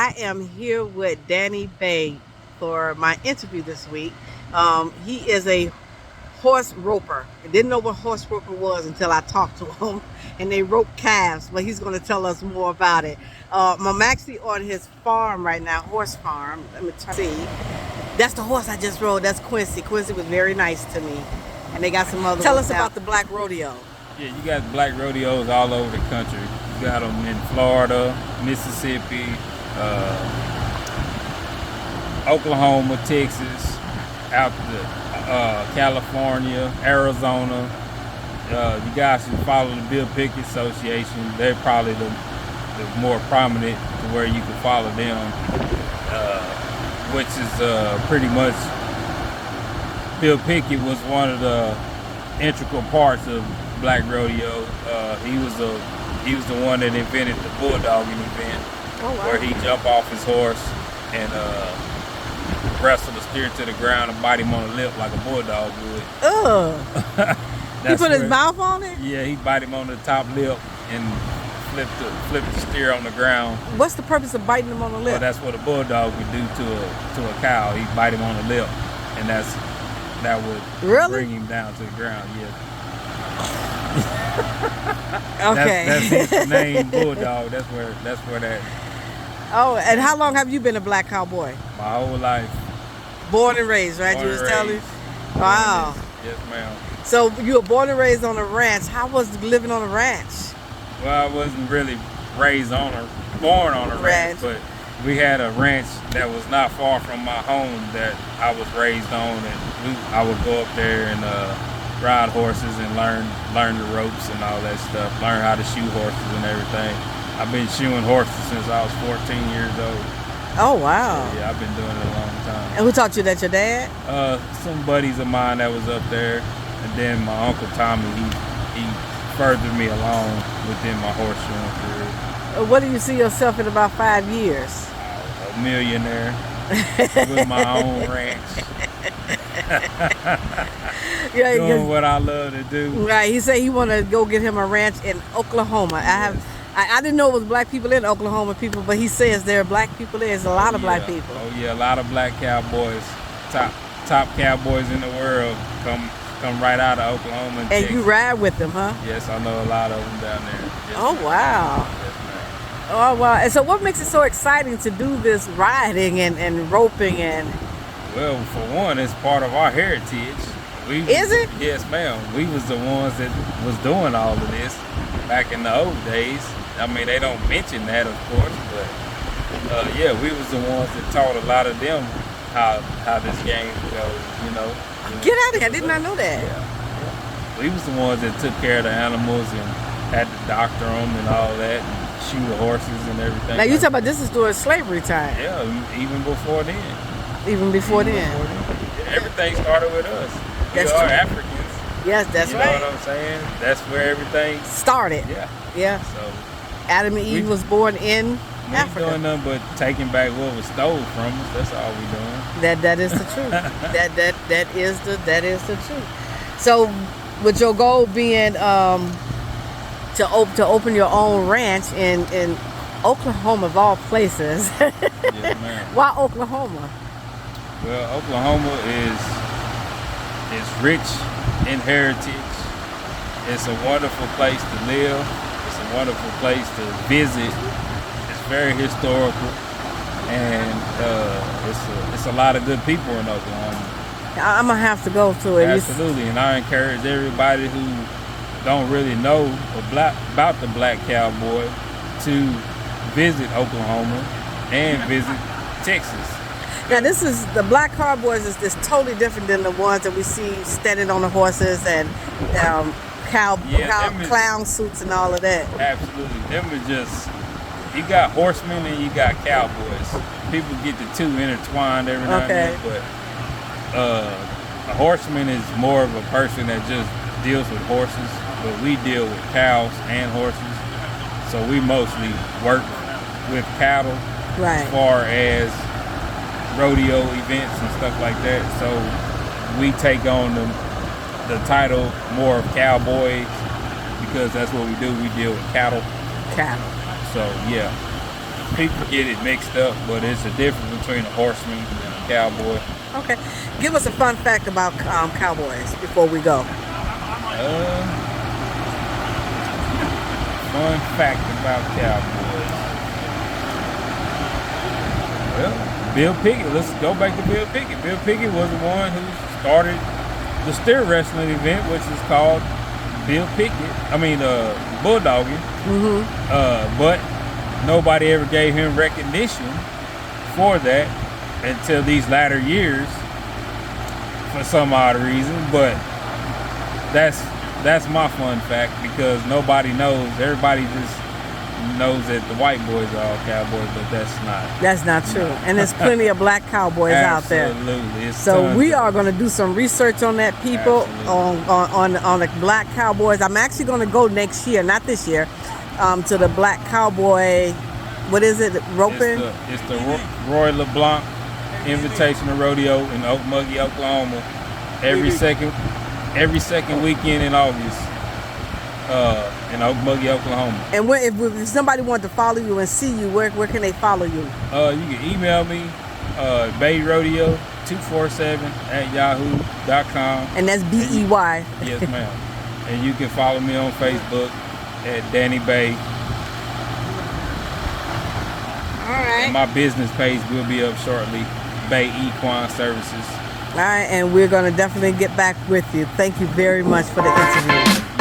I am here with Danny Bay for my interview this week. He is a horse roper. I didn't know what horse roper was until I talked to him, and they rope calves, but he's going to tell us more about it. I'm actually on his farm right now, horse farm. Let me try to see. That's the horse I just rode. That's Quincy. Quincy was very nice to me, and they got some other. Tell us about the Black Rodeo. Yeah, you got black rodeos all over the country. You got them in Florida, Mississippi, Oklahoma, Texas, out to California, Arizona. You guys should follow the Bill Pickett Association. They're probably the more prominent to where you can follow them, which is pretty much. Bill Pickett was one of the integral parts of Black Rodeo. He was the one that invented the bulldogging event, where he jumped off his horse and wrestle the steer to the ground and bite him on the lip like a bulldog would. Ugh. He put his mouth on it? Yeah, he bite him on the top lip and flip the steer on the ground. What's the purpose of biting him on the lip? Well, that's what a bulldog would do to a cow. He'd bite him on the lip, and that would bring him down to the ground. Yeah. Okay. That's his name, bulldog. That's where that. Oh, and how long have you been a black cowboy? My whole life. Born and raised, right? You was telling? Wow. Yes, ma'am. So you were born and raised on a ranch. How was living on a ranch? Well, I wasn't really born on a ranch, but we had a ranch that was not far from my home that I was raised on, and I would go up there and ride horses and learn the ropes and all that stuff. Learn how to shoe horses and everything. I've been shoeing horses since I was 14 years old. Oh, wow. So, yeah, I've been doing it a long time. And who taught you that? Your dad? Some buddies of mine that was up there, and then my Uncle Tommy, he furthered me along within my horse shoeing career. What do you see yourself in about 5 years? A millionaire with my own ranch. Yeah, doing what I love to do. Right. He said he want to go get him a ranch in Oklahoma. I didn't know it was black people in Oklahoma, but he says there are black people there. There's a lot of black people. Oh yeah, a lot of black cowboys. Top cowboys in the world come right out of Oklahoma. And Texas. You ride with them, huh? Yes, I know a lot of them down there. Yes, oh wow. Yes, ma'am. Oh wow. And so what makes it so exciting to do this riding and roping and? Well, for one, it's part of our heritage. Is it? Yes, ma'am. We was the ones that was doing all of this back in the old days. I mean, they don't mention that, of course, but yeah, we was the ones that taught a lot of them how this game goes, you know. Get out of here. I did not know that. Yeah. We was the ones that took care of the animals and had to doctor them and all that, and shoot the horses and everything. Now, you talking about this is during slavery time. Yeah, even before then. Even before then. Yeah, everything started with us. We are Africans. Yes, that's right. You know what I'm saying? That's where everything started. Yeah. So Adam and Eve was born in Africa. We doing nothing but taking back what was stolen from us. That's all we doing. That is the truth. that is the truth. So, with your goal being to open your own ranch in Oklahoma of all places. Yes, ma'am. Why Oklahoma? Well, Oklahoma is rich in heritage. It's a wonderful place to live. It's a wonderful place to visit. It's very historical, and it's a lot of good people in Oklahoma. I'm gonna have to go to it. Absolutely, and I encourage everybody who don't really know about the black cowboy to visit Oklahoma and visit Texas. Now this is the black cowboys is totally different than the ones that we see standing on the horses and clown suits and all of that. Absolutely, them are just, you got horsemen and you got cowboys. People get the two intertwined every now and then, but a horseman is more of a person that just deals with horses, but we deal with cows and horses, so we mostly work with cattle as far as rodeo events and stuff like that. So we take on the title more of cowboys because that's what we do. We deal with cattle. So yeah. people get it mixed up, but it's a difference between a horseman and a cowboy. Okay. Give us a fun fact about cowboys before we go. Fun fact about cowboys. Well, Bill Pickett. Let's go back to Bill Pickett. Bill Pickett was the one who started the steer wrestling event, which is called Bill Pickett. Bulldogging. Mm-hmm. But nobody ever gave him recognition for that until these latter years, for some odd reason. But that's my fun fact, because nobody knows. Everybody just knows that the white boys are all cowboys, but that's not true. And there's plenty of black cowboys out there. Absolutely. So we are going to do some research on that, people, on the black cowboys. I'm actually going to go next year, not this year, to the Black Cowboy. What is it? Roping? It's the Roy LeBlanc Invitational Rodeo in Okmulgee, Oklahoma. Every second weekend in August. In Okmulgee, Oklahoma. And if somebody wanted to follow you and see you, where can they follow you? You can email me, bayrodeo247@yahoo.com. And that's BEY. Yes, ma'am. And you can follow me on Facebook at Danny Bay. All right. And my business page will be up shortly, Bay Equine Services. All right, and we're going to definitely get back with you. Thank you very much for the interview.